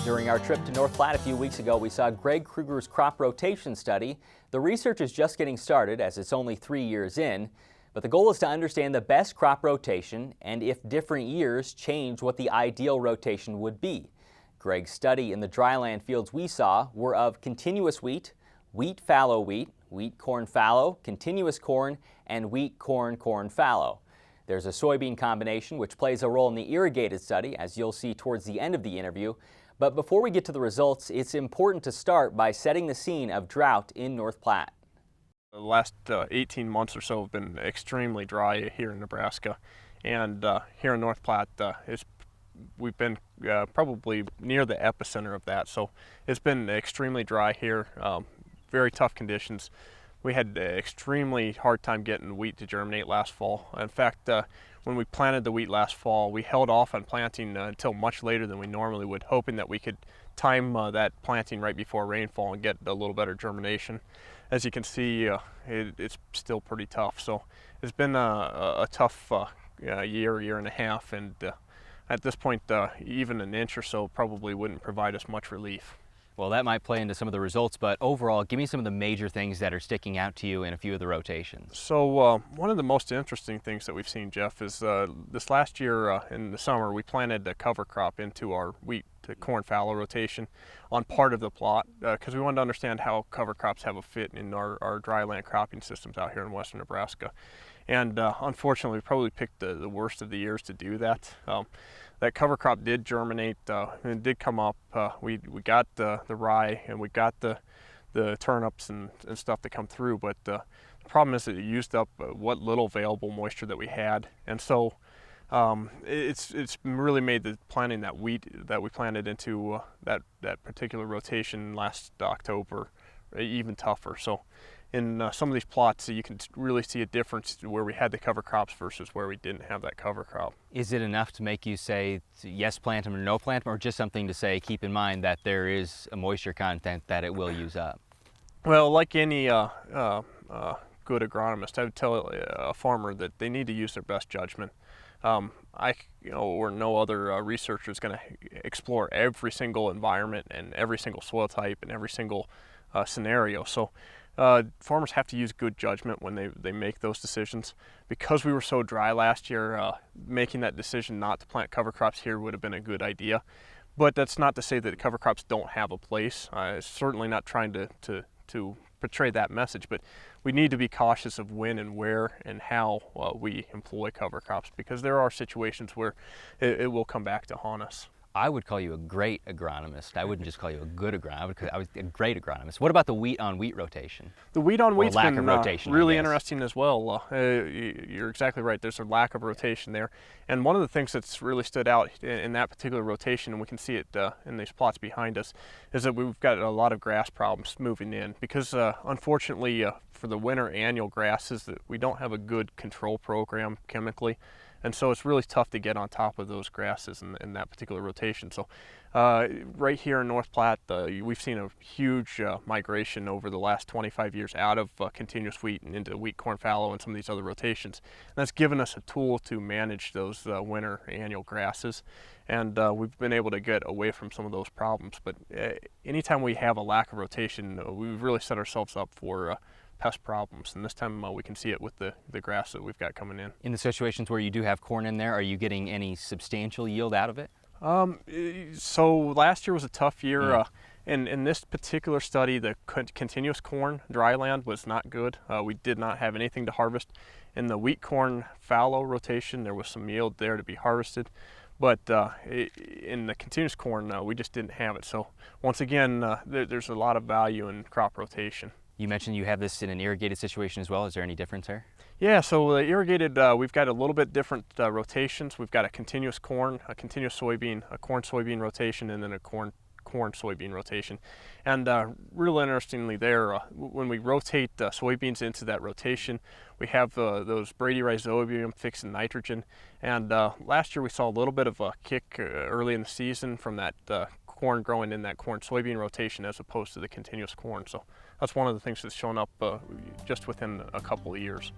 During our trip to North Platte a few weeks ago, we saw Greg Kruger's crop rotation study. The research is just getting started as it's only 3 years in, but the goal is to understand the best crop rotation and if different years change what the ideal rotation would be. Greg's study in the dryland fields we saw were of continuous wheat, wheat fallow wheat, wheat corn fallow, continuous corn, and wheat corn corn fallow. There's a soybean combination which plays a role in the irrigated study, as you'll see towards the end of the interview. But before we get to the results, it's important to start by setting the scene of drought in North Platte. The last 18 months or so have been extremely dry here in Nebraska, and here in North Platte, we've been probably near the epicenter of that. So it's been extremely dry here, very tough conditions. We had an extremely hard time getting wheat to germinate last fall. In fact, when we planted the wheat last fall, we held off on planting until much later than we normally would, hoping that we could time that planting right before rainfall and get a little better germination. As you can see, it's still pretty tough. So it's been a tough year and a half, and at this point, even an inch or so probably wouldn't provide us much relief. Well, that might play into some of the results, but overall, give me some of the major things that are sticking out to you in a few of the rotations. So one of the most interesting things that we've seen, Jeff, is this last year in the summer, we planted a cover crop into our wheat to corn fallow rotation on part of the plot because we wanted to understand how cover crops have a fit in our dryland cropping systems out here in western Nebraska. And unfortunately, we probably picked the worst of the years to do that. That cover crop did germinate and it did come up. We got the rye and we got the turnips and stuff to come through, but the problem is that it used up what little available moisture that we had, and so it's really made the planting that wheat that we planted into that particular rotation last October even tougher. So in some of these plots, you can really see a difference where we had the cover crops versus where we didn't have that cover crop. Is it enough to make you say yes, plant them or no plant them, or just something to say keep in mind that there is a moisture content that it will use up? Well, like any good agronomist, I would tell a farmer that they need to use their best judgment. Or no other researcher is going to explore every single environment and every single soil type and every single scenario. So farmers have to use good judgment when they make those decisions. Because we were so dry last year, making that decision not to plant cover crops here would have been a good idea. But that's not to say that cover crops don't have a place. Certainly not trying to portray that message, but we need to be cautious of when and where and how we employ cover crops, because there are situations where it will come back to haunt us. I would call you a great agronomist. I wouldn't just call you a good agronomist. I was a great agronomist. What about the wheat on wheat rotation? The wheat on wheat's been rotation, really interesting as well. You're exactly right. There's a lack of rotation there. And one of the things that's really stood out in that particular rotation, and we can see it in these plots behind us, is that we've got a lot of grass problems moving in. Because unfortunately for the winter annual grasses, that we don't have a good control program chemically. And so it's really tough to get on top of those grasses in that particular rotation. So right here in North Platte, we've seen a huge migration over the last 25 years out of continuous wheat and into wheat, corn fallow, and some of these other rotations. And that's given us a tool to manage those winter annual grasses. And we've been able to get away from some of those problems. But anytime we have a lack of rotation, we've really set ourselves up for pest problems, and this time we can see it with the grass that we've got coming in. In the situations where you do have corn in there, are you getting any substantial yield out of it? So last year was a tough year. In this particular study, the continuous corn dryland was not good. We did not have anything to harvest. In the wheat corn fallow rotation, there was some yield there to be harvested, but in the continuous corn, we just didn't have it. So once again, there's a lot of value in crop rotation. You mentioned you have this in an irrigated situation as well. Is there any difference there? Yeah, so irrigated, we've got a little bit different rotations. We've got a continuous corn, a continuous soybean, a corn soybean rotation, and then a corn soybean rotation. And real interestingly there, when we rotate soybeans into that rotation, we have those bradyrhizobium fixing nitrogen. And last year we saw a little bit of a kick early in the season from that corn growing in that corn soybean rotation as opposed to the continuous corn. So that's one of the things that's shown up just within a couple of years.